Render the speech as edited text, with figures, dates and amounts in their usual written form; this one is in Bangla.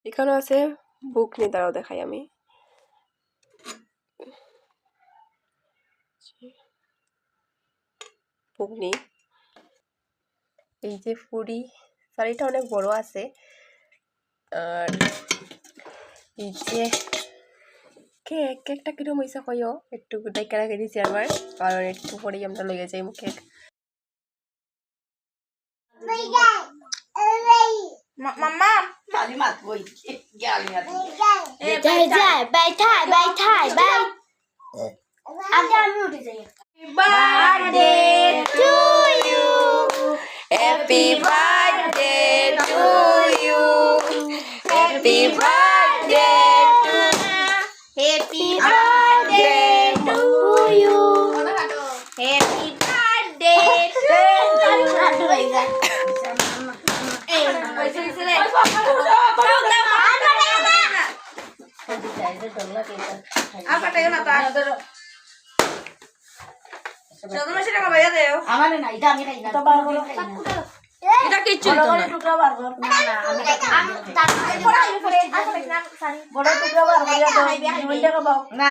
এখানে আছে বুকনি, দ্বারাও দেখাই আমি। বুকনি, এই যে ফুড়ি, শাড়িটা অনেক বড় আছে। আর এই যে কেকটা কিরম হয়েছে কইও, একটু ডাইকা রাখে দিছি আমার, কারণ একটু পরেই আমরা লইয়া যাই কেক। মাম্মা গালি মাত বই গালি মাত बैठा आगे আমি উঠে যাই। Birthday to you, happy birthday to you, happy birthday to Happy birthday to you. Happy birthday to you. আমারে না এটা আমি খাই না এটা কিচ্ছু তো না। টুকরা বার কর না না আমি আমি তারপরে বড় টুকরা বার করে দাও না